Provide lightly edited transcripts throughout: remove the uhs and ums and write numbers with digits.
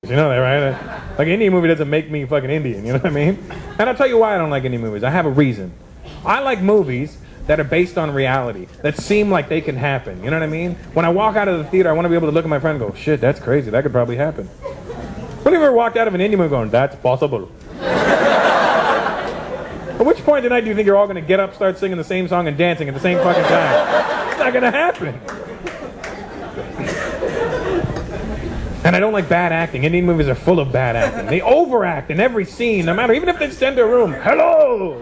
You know that, right? Like, an Indian movie doesn't make me fucking Indian, you know what I mean? And I'll tell you why I don't like Indian movies. I have a reason. I like movies that are based on reality, that seem like they can happen, you know what I mean? When I walk out of the theater, I want to be able to look at my friend and go, shit, that's crazy, that could probably happen. When have you ever walked out of an Indian movie going, that's possible? At which point tonight do you think you're all going to get up, start singing the same song and dancing at the same fucking time? It's not going to happen. And I don't like bad acting. Indian movies are full of bad acting. They overact in every scene, no matter, even if they stand in a room. Hello!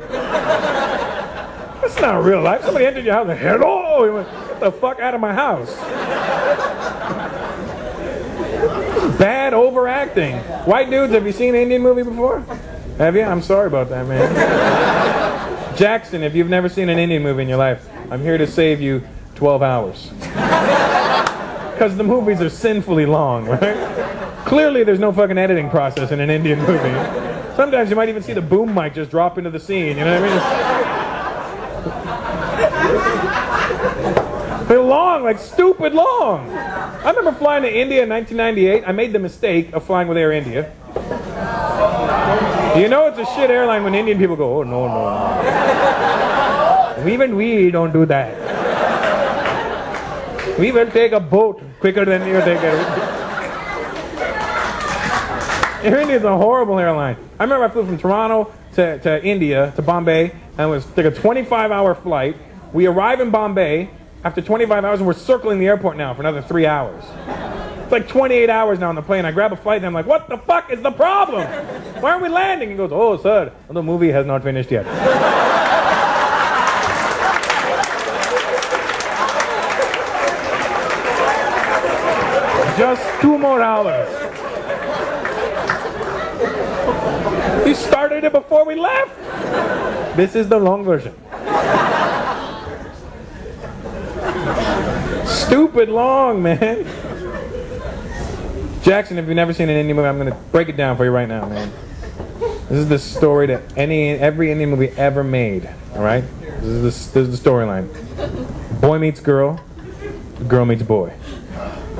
That's not real life. Somebody entered your house and, hello! You went, get the fuck out of my house. Bad overacting. White dudes, have you seen an Indian movie before? Have you? I'm sorry about that, man. Jackson, if you've never seen an Indian movie in your life, I'm here to save you 12 hours. Because the movies are sinfully long, right? Clearly there's no fucking editing process in an Indian movie. Sometimes you might even see the boom mic just drop into the scene, you know what I mean? They're long, like stupid long. I remember flying to India in 1998. I made the mistake of flying with Air India. You know it's a shit airline when Indian people go, oh, no, no, no. Even we don't do that. We will take a boat quicker than you take it. Air India is a horrible airline. I remember I flew from Toronto to India, to Bombay, and it was like a 25-hour flight. We arrive in Bombay after 25 hours, and we're circling the airport now for another 3 hours. It's like 28 hours now on the plane. I grab a flight, and I'm like, what the fuck is the problem? Why aren't we landing? He goes, oh, sir, the movie has not finished yet. Just 2 more hours. You started it before we left. This is the long version. Stupid long, man. Jackson, if you've never seen an Indian movie, I'm going to break it down for you right now, man. This is the story that every Indian movie ever made, all right? This is the storyline. Boy meets girl, girl meets boy.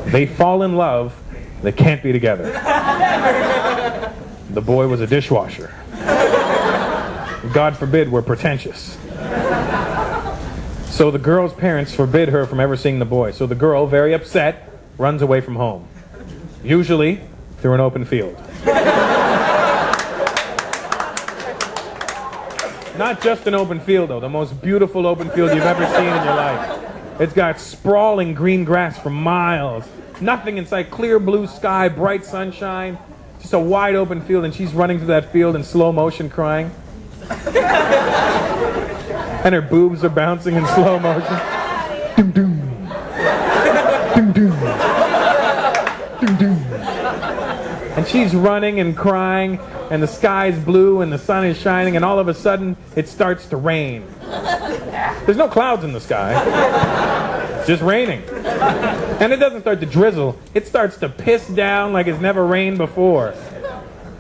They fall in love, they can't be together. The boy was a dishwasher. God forbid we're pretentious. So the girl's parents forbid her from ever seeing the boy. So the girl, very upset, runs away from home. Usually through an open field. Not just an open field, though. The most beautiful open field you've ever seen in your life. It's got sprawling green grass for miles. Nothing in sight. Clear blue sky, bright sunshine. Just a wide open field, and she's running through that field in slow motion crying. And her boobs are bouncing in slow motion. Doom doom. Doom doom. Doom doom. And she's running and crying, and the sky's blue and the sun is shining, and all of a sudden it starts to rain. There's no clouds in the sky. It's just raining. And it doesn't start to drizzle. It starts to piss down like it's never rained before.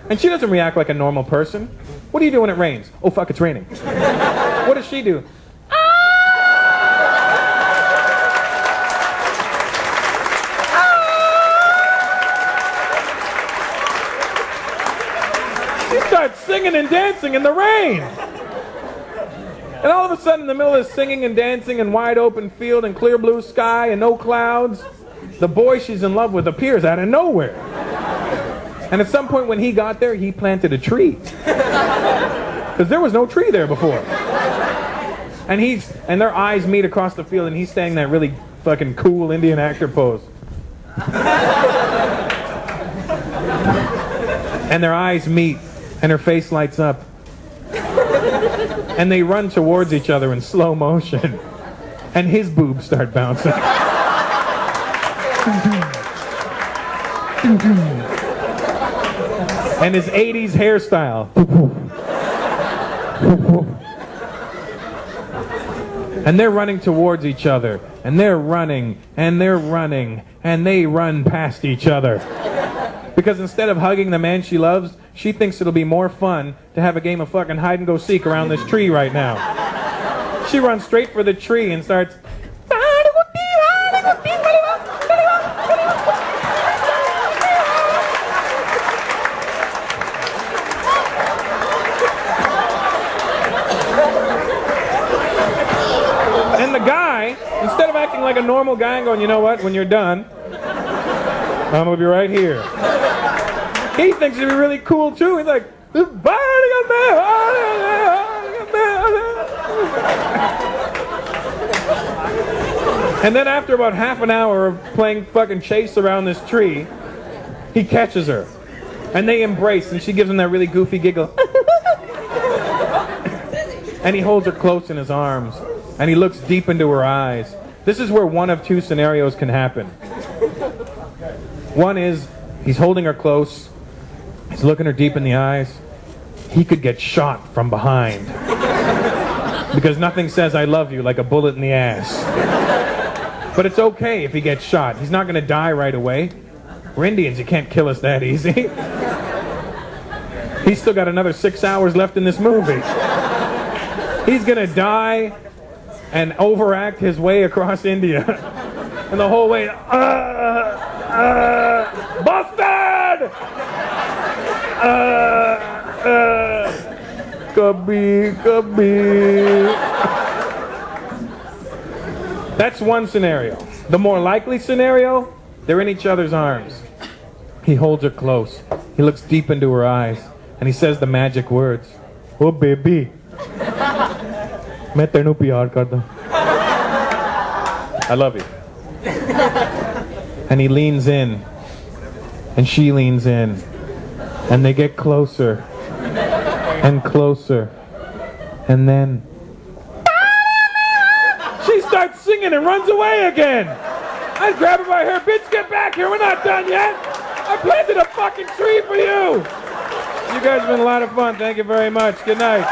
And she doesn't react like a normal person. What do you do when it rains? Oh, fuck, it's raining. What does she do? She starts singing and dancing in the rain. And all of a sudden, in the middle of singing and dancing and wide open field and clear blue sky and no clouds, the boy she's in love with appears out of nowhere. And at some point when he got there, he planted a tree. Because there was no tree there before. And their eyes meet across the field, and he's standing that really fucking cool Indian actor pose. And their eyes meet, and her face lights up. And they run towards each other in slow motion. And his boobs start bouncing. And his 80s hairstyle. And they're running towards each other. And they're running, and they're running, and they run past each other. Because instead of hugging the man she loves, she thinks it'll be more fun to have a game of fucking hide-and-go-seek around this tree right now. She runs straight for the tree and starts... acting like a normal guy and going, you know what, when you're done, I'm gonna be right here. He thinks it'd be really cool too. He's like, and then after about half an hour of playing fucking chase around this tree, he catches her. And they embrace, and she gives him that really goofy giggle. And he holds her close in his arms, and he looks deep into her eyes. This is where one of two scenarios can happen. One is, he's holding her close, he's looking her deep in the eyes. He could get shot from behind. Because nothing says I love you like a bullet in the ass. But it's okay if he gets shot. He's not going to die right away. We're Indians, you can't kill us that easy. He's still got another 6 hours left in this movie. He's going to die and overact his way across India. And the whole way, Bastard! Kabhi, kabhi. That's one scenario. The more likely scenario, they're in each other's arms. He holds her close. He looks deep into her eyes. And he says the magic words. Oh baby. Main tenu pyar karda. I love you. And he leans in. And she leans in. And they get closer. And closer. And then she starts singing and runs away again. I grab her by her, bitch, get back here, we're not done yet. I planted a fucking tree for you. You guys have been a lot of fun, thank you very much, good night.